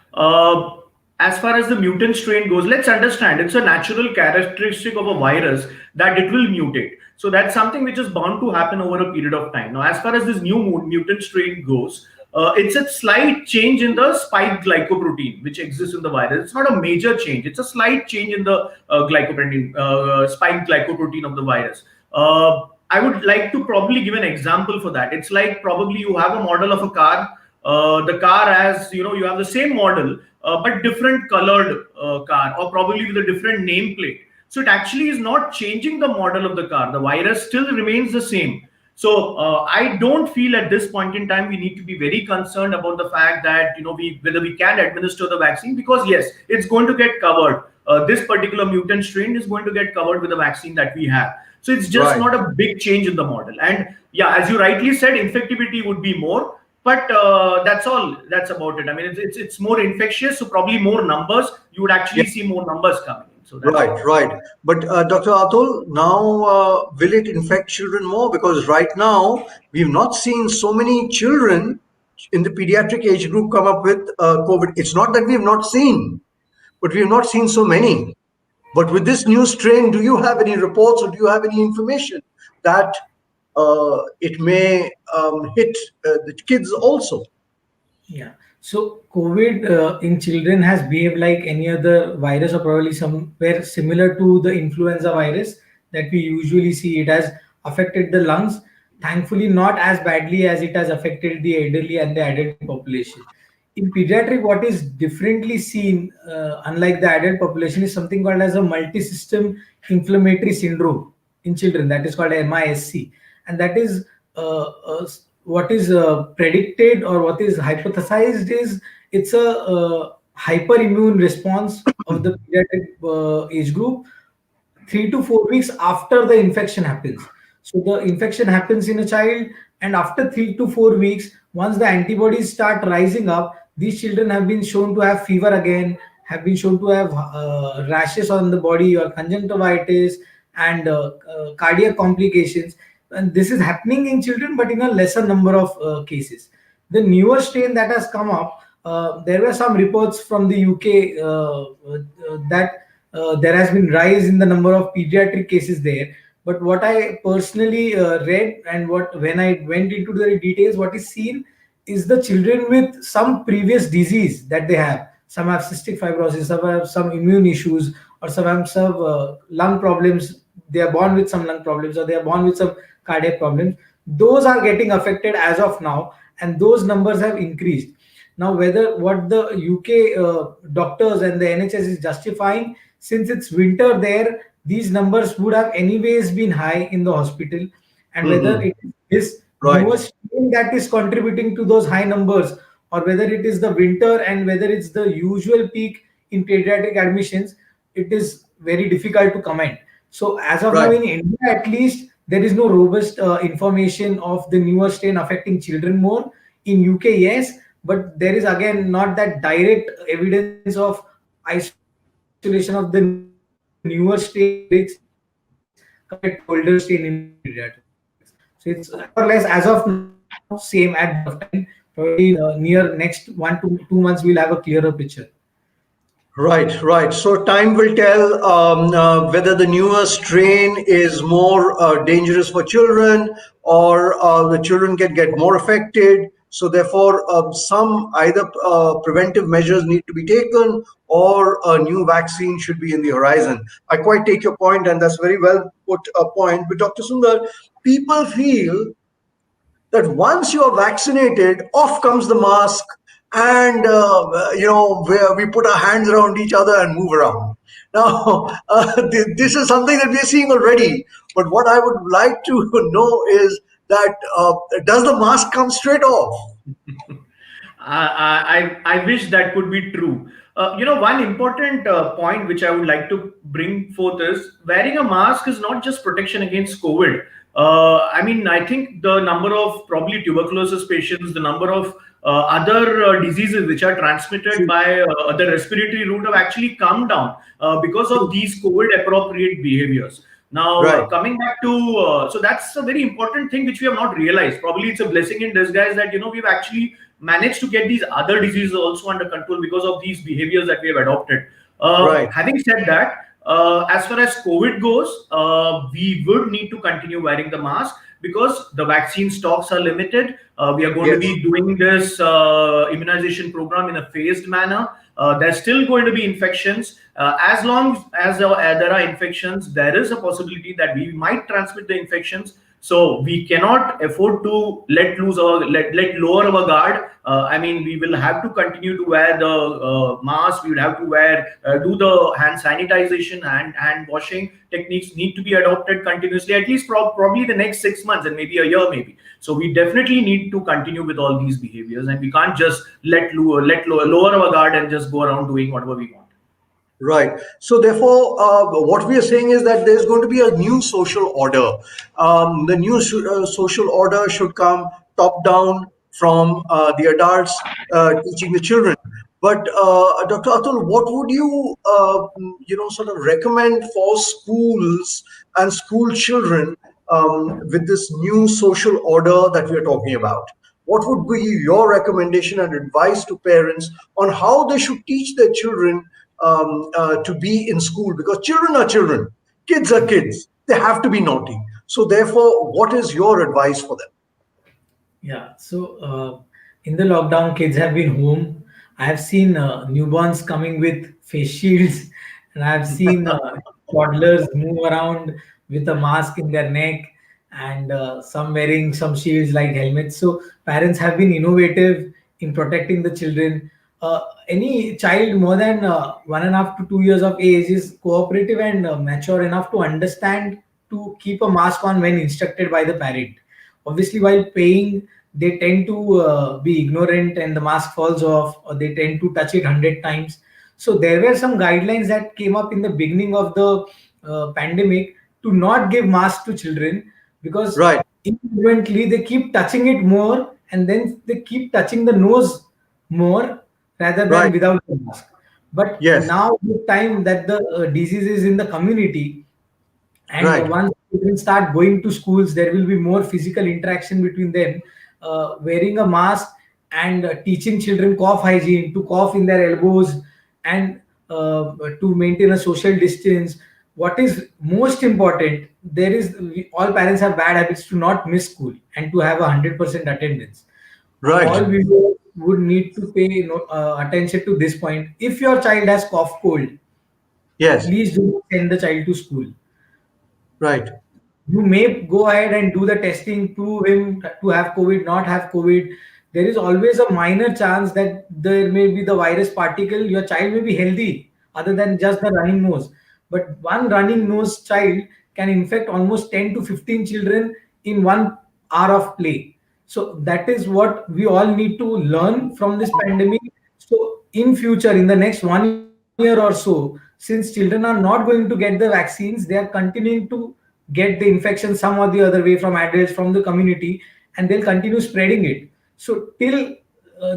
As far as the mutant strain goes, let's understand it's a natural characteristic of a virus that it will mutate. So that's something which is bound to happen over a period of time. Now, as far as this new mutant strain goes, it's a slight change in the spike glycoprotein which exists in the virus. It's not a major change. It's a slight change in the spike glycoprotein of the virus. I would like to probably give an example for that. It's like probably you have a model of a car. The car has, you have the same model, but different colored car, or probably with a different nameplate. So it actually is not changing the model of the car. The virus still remains the same. So I don't feel at this point in time we need to be very concerned about the fact that whether we can administer the vaccine, because yes, it's going to get covered. This particular mutant strain is going to get covered with the vaccine that we have. So it's just not a big change in the model. And yeah, as you rightly said, infectivity would be more. But that's all. That's about it. I mean, it's more infectious, so probably more numbers. You would actually see more numbers coming in. So that's right. But Dr. Atul, now will it infect children more? Because right now we've not seen so many children in the pediatric age group come up with COVID. It's not that we have not seen, but we have not seen so many. But with this new strain, do you have any reports or do you have any information that it may hit the kids also? Yeah. So COVID in children has behaved like any other virus, or probably somewhere similar to the influenza virus that we usually see. It has affected the lungs. Thankfully, not as badly as it has affected the elderly and the adult population. In pediatric, what is differently seen, unlike the adult population, is something called as a multi-system inflammatory syndrome in children. That is called MISC, and that is what is predicted or what is hypothesized is it's a hyperimmune response of the pediatric age group 3 to 4 weeks after the infection happens. So the infection happens in a child, and after 3 to 4 weeks, once the antibodies start rising up, these children have been shown to have fever again, have been shown to have rashes on the body or conjunctivitis and cardiac complications. And this is happening in children, but in a lesser number of cases. The newer strain that has come up, there were some reports from the UK that there has been rise in the number of pediatric cases there. But what I personally read, and what when I went into the details, what is seen is the children with some previous disease that they have. Some have cystic fibrosis, some have some immune issues, or some have some lung problems. They are born with some lung problems, or they are born with some cardiac problems. Those are getting affected as of now, and those numbers have increased. Now, whether what the UK doctors and the NHS is justifying, since it's winter there, these numbers would have anyways been high in the hospital, and whether Hmm. it is this Right. newer strain that is contributing to those high numbers, or whether it is the winter and whether it's the usual peak in pediatric admissions, it is very difficult to comment. So as of now Right. in India, at least there is no robust information of the newer strain affecting children more. In UK, yes, but there is again not that direct evidence of isolation of the newer strain in pediatrics compared to older strain in pediatrics. So it's more or less as of now same at this point of time. Probably near next 1 to 2 months we'll have a clearer picture. Right, right. So time will tell whether the newer strain is more dangerous for children, or the children can get more affected. So therefore, some either preventive measures need to be taken, or a new vaccine should be in the horizon. I quite take your point, and that's very well put a point. But Dr. Sundar, people feel that once you are vaccinated, off comes the mask, and we put our hands around each other and move around. Now, this is something that we are seeing already. But what I would like to know is that does the mask come straight off? I wish that could be true. One important point which I would like to bring forth is wearing a mask is not just protection against COVID. I think the number of probably tuberculosis patients, the number of other diseases which are transmitted True, by the respiratory route have actually come down because of true. these COVID appropriate behaviors. Now, Right, coming back to so that's a very important thing which we have not realized. Probably it's a blessing in disguise that we've actually managed to get these other diseases also under control because of these behaviors that we have adopted. right. Having said that, as far as COVID goes, we would need to continue wearing the mask because the vaccine stocks are limited. We are going to Yes, be doing this immunization program in a phased manner. There's still going to be infections. As long as there are infections, there is a possibility that we might transmit the infections. So we cannot afford to let lower our guard. We will have to continue to wear the mask. We will have to do the hand sanitization and hand washing techniques need to be adopted continuously, at least probably the next 6 months and maybe a year, maybe. So we definitely need to continue with all these behaviors, and we can't just lower our guard and just go around doing whatever we want. right. So therefore, what we are saying is that there's going to be a new social order. The new social order should come top down from the adults teaching the children. But Dr. Atul, what would you sort of recommend for schools and school children with this new social order that we are talking about? What would be your recommendation and advice to parents on how they should teach their children to be in school? Because children are children, kids are kids. They have to be naughty. So, therefore, what is your advice for them? Yeah. So in the lockdown, kids have been home. I have seen newborns coming with face shields, and I have seen toddlers move around with a mask in their neck, and some wearing some shields like helmets. So parents have been innovative in protecting the children. Any child more than 1.5 to 2 years of age is cooperative and mature enough to understand to keep a mask on when instructed by the parent. Obviously, while paying they tend to be ignorant and the mask falls off, or they tend to touch it 100 times. So there were some guidelines that came up in the beginning of the pandemic to not give masks to children, because Right. infrequently they keep touching it more, and then they keep touching the nose more rather than Right. without the mask. But Yes. now, with time that the disease is in the community, and Right. once children start going to schools, there will be more physical interaction between them. Wearing a mask and teaching children cough hygiene, to cough in their elbows, and to maintain a social distance. What is most important, all parents have bad habits to not miss school and to have 100% attendance. All Right. viewers would need to pay attention to this point. If your child has cough cold, Yes. please do not send the child to school. Right. You may go ahead and do the testing, prove him to have COVID, not have COVID. There is always a minor chance that there may be the virus particle. Your child may be healthy, other than just the running nose. But one running nose child can infect almost 10 to 15 children in 1 hour of play. So that is what we all need to learn from this pandemic. So in future, in the next 1 year or so, since children are not going to get the vaccines, they are continuing to get the infection some or the other way from adults, from the community, and they'll continue spreading it. So till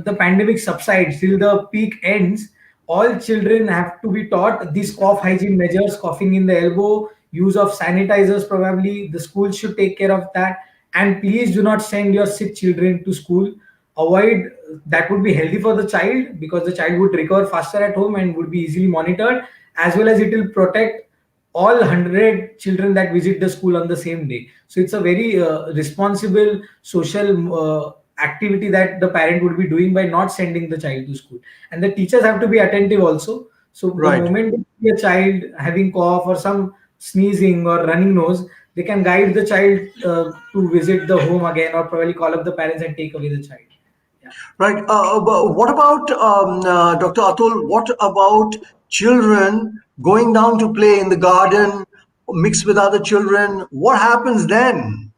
the pandemic subsides, till the peak ends, all children have to be taught these cough hygiene measures, coughing in the elbow, use of sanitizers. Probably the school should take care of that. And please do not send your sick children to school. Avoid, that would be healthy for the child, because the child would recover faster at home and would be easily monitored, as well as it will protect all 100 children that visit the school on the same day. So it's a very responsible social activity that the parent would be doing by not sending the child to school. And the teachers have to be attentive also. So the Right. moment they see a child having cough or some sneezing or running nose, they can guide the child to visit the home again, or probably call up the parents and take away the child. Yeah. Right. But what about Dr. Atul? What about children going down to play in the garden, mixed with other children? What happens then?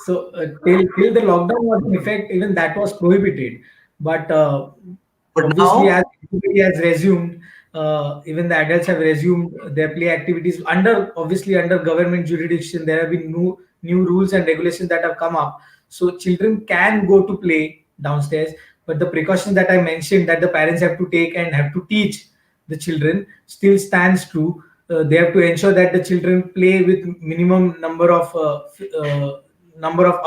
So till the lockdown was in effect, even that was prohibited. But But obviously, as now, everybody has resumed, even the adults have resumed their play activities under, obviously, under government jurisdiction. There have been new rules and regulations that have come up, so children can go to play downstairs. But the precautions that I mentioned, that the parents have to take and have to teach the children, still stands true. They have to ensure that the children play with minimum number of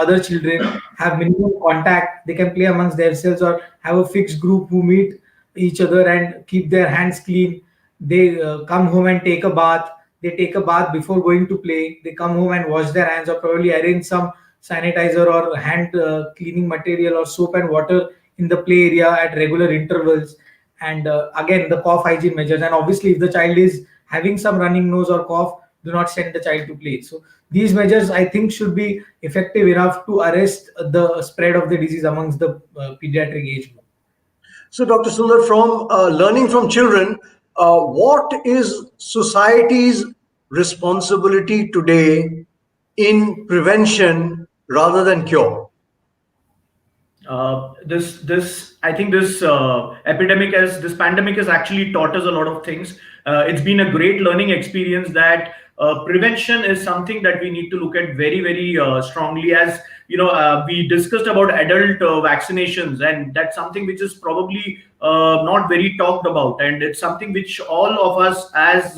other children, have minimum contact. They can play amongst themselves, or have a fixed group who meet each other and keep their hands clean. They come home and take a bath. They take a bath before going to play. They come home and wash their hands, or probably arrange some sanitizer or hand cleaning material or soap and water in the play area at regular intervals. And again, the cough hygiene measures. And obviously, if the child is having some running nose or cough, do not send the child to play. So these measures, I think, should be effective enough to arrest the spread of the disease amongst the pediatric age group. so Dr. Sundar, from learning from children, what is society's responsibility today in prevention rather than cure? This I think this this pandemic has actually taught us a lot of things. It's been a great learning experience that prevention is something that we need to look at very strongly. As you know, we discussed about adult vaccinations, and that's something which is probably not very talked about, and it's something which all of us as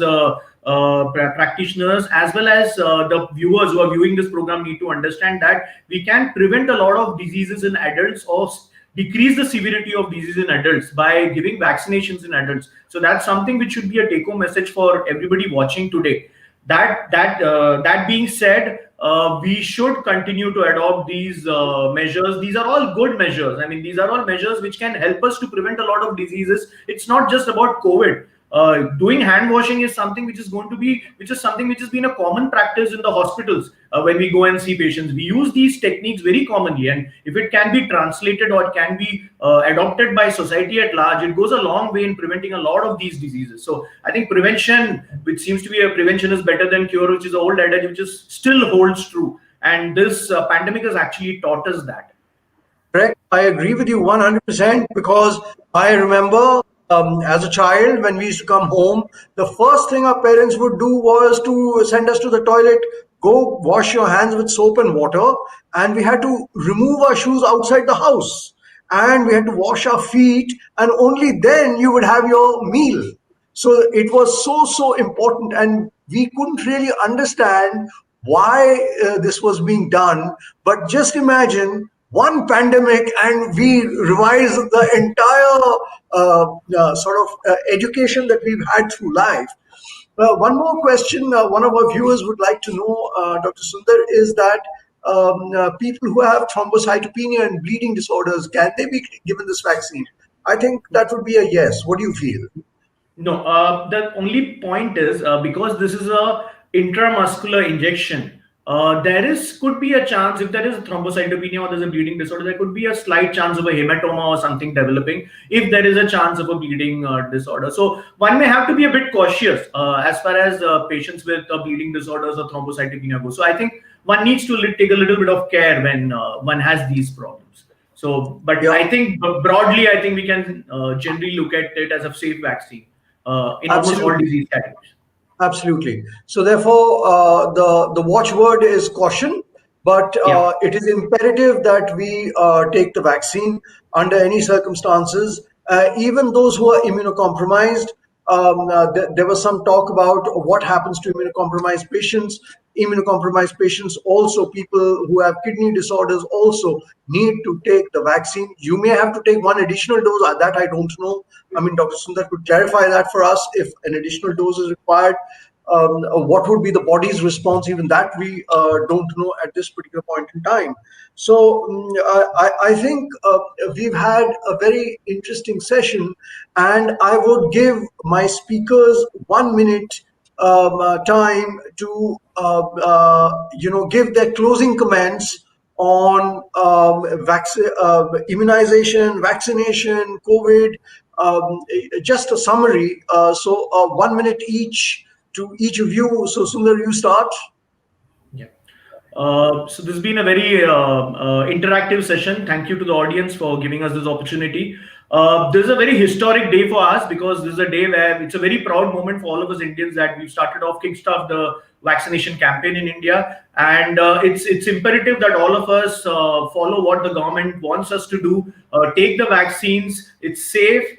practitioners, as well as the viewers who are viewing this program, need to understand that we can prevent a lot of diseases in adults, or decrease the severity of disease in adults by giving vaccinations in adults. So that's something which should be a take-home message for everybody watching today. That being said, we should continue to adopt these measures. These are all good measures. I mean, these are all measures which can help us to prevent a lot of diseases. It's not just about COVID. Doing hand washing is something which is something which has been a common practice in the hospitals. When we go and see patients, we use these techniques very commonly, and if it can be translated or it can be adopted by society at large, it goes a long way in preventing a lot of these diseases. So I think prevention, which seems to be a prevention is better than cure, which is an old adage which is still holds true. and this pandemic has actually taught us that. Correct. I agree with you 100% because I remember as a child when we used to come home, the first thing our parents would do was to send us to the toilet, go wash your hands with soap and water, and we had to remove our shoes outside the house and we had to wash our feet, and only then you would have your meal. So it was so important, and we couldn't really understand why this was being done. But just imagine one pandemic, and we revise the entire education that we've had through life. One more question one of our viewers would like to know, Dr. Sundar, is that people who have thrombocytopenia and bleeding disorders, can they be given this vaccine? I think that would be a yes. What do you feel? No, the only point is because this is a intramuscular injection. There is could be a chance if there is a thrombocytopenia or there's a bleeding disorder, there could be a slight chance of a hematoma or something developing if there is a chance of a bleeding disorder. So one may have to be a bit cautious as far as patients with bleeding disorders or thrombocytopenia go. So I think one needs to take a little bit of care when one has these problems. So, but Yeah. I think broadly, I think we can generally look at it as a safe vaccine in almost all Absolutely. disease categories. Absolutely. So therefore, the watchword is caution, but Yeah. it is imperative that we take the vaccine under any circumstances. Even those who are immunocompromised, there was some talk about what happens to immunocompromised patients. Immunocompromised patients, also people who have kidney disorders, also need to take the vaccine. You may have to take one additional dose. That I don't know. I mean, Dr. Sundar could clarify that for us if an additional dose is required. What would be the body's response? Even that we don't know at this particular point in time. So I think we've had a very interesting session, and I would give my speakers 1 minute time to give their closing comments on immunization, vaccination, COVID, just a summary. So 1 minute each to each of you. So Sundar, you start. Yeah. So this has been a very interactive session. Thank you to the audience for giving us this opportunity. This is a very historic day for us because this is a day where it's a very proud moment for all of us Indians that we've started off, kickstart the vaccination campaign in India, and it's imperative that all of us follow what the government wants us to do. Take the vaccines. It's safe.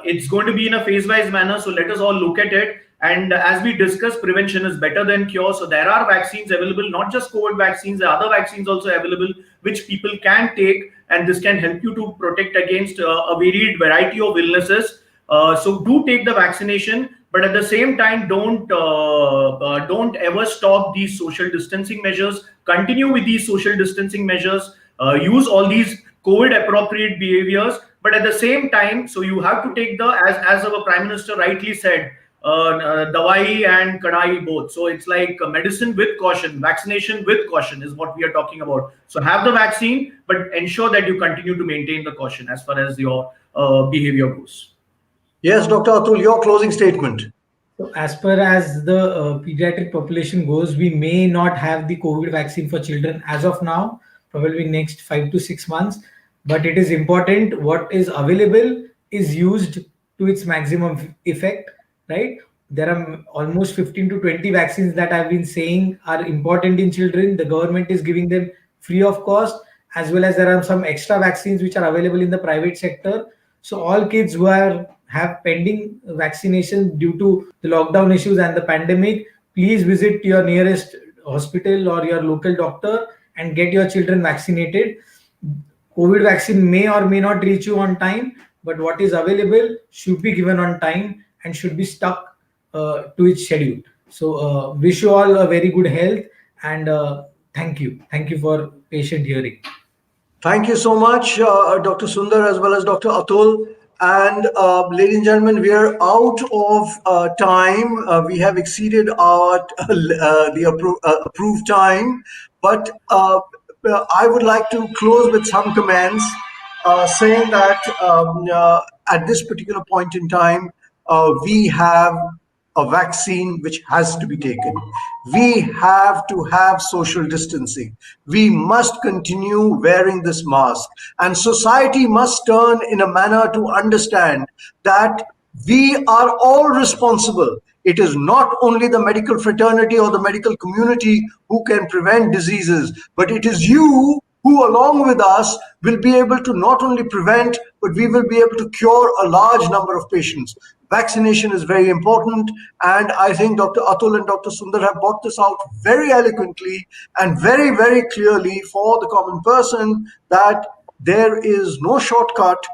It's going to be in a phase-wise manner. So let us all look at it. And as we discussed, prevention is better than cure. So there are vaccines available, not just COVID vaccines, there are other vaccines also available, which people can take. And this can help you to protect against a varied variety of illnesses. So do take the vaccination, but at the same time, don't ever stop these social distancing measures. Continue with these social distancing measures. Use all these COVID appropriate behaviors. But at the same time, so you have to take the, as our Prime Minister rightly said, dawai and kadai both. So it's like medicine with caution, vaccination with caution is what we are talking about. So have the vaccine, but ensure that you continue to maintain the caution as far as your behavior goes. Yes, Dr. Atul, your closing statement. So as per as the pediatric population goes, we may not have the COVID vaccine for children as of now, probably next 5 to 6 months. But it is important what is available is used to its maximum effect, right? There are almost 15 to 20 vaccines that I've been saying are important in children. The government is giving them free of cost, as well as there are some extra vaccines which are available in the private sector. So all kids who have pending vaccination due to the lockdown issues and the pandemic, please visit your nearest hospital or your local doctor and get your children vaccinated. COVID vaccine may or may not reach you on time, but what is available should be given on time and should be stuck to its schedule. So wish you all a very good health, and thank you. Thank you for patient hearing. Thank you so much, Dr. Sundar, as well as Dr. Atul. And ladies and gentlemen, we are out of time. We have exceeded our approved time, but I would like to close with some comments saying that at this particular point in time, we have a vaccine which has to be taken. We have to have social distancing. We must continue wearing this mask, and society must turn in a manner to understand that we are all responsible. It is not only the medical fraternity or the medical community who can prevent diseases, but it is you who, along with us, will be able to not only prevent, but we will be able to cure a large number of patients. Vaccination is very important, and I think Dr. Atul and Dr. Sundar have brought this out very eloquently and very, very clearly for the common person that there is no shortcut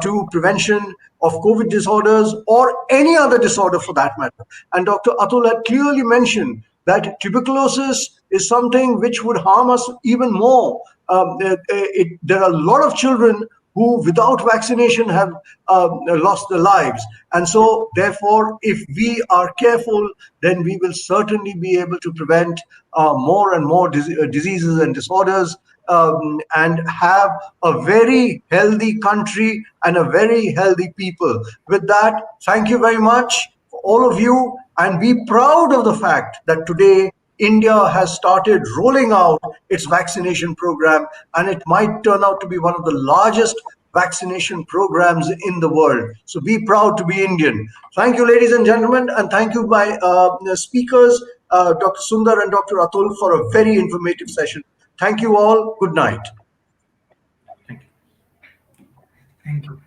to prevention of COVID disorders or any other disorder for that matter. And Dr. Atul had clearly mentioned that tuberculosis is something which would harm us even more. There are a lot of children who, without vaccination, have lost their lives. And so, therefore, if we are careful, then we will certainly be able to prevent more and more diseases and disorders, and have a very healthy country and a very healthy people. With that, thank you very much, all of you, and be proud of the fact that today India has started rolling out its vaccination program, and it might turn out to be one of the largest vaccination programs in the world. So be proud to be Indian. Thank you, ladies and gentlemen, and thank you, my speakers, Dr. Sundar and Dr. Atul, for a very informative session. Thank you all. Good night. Thank you.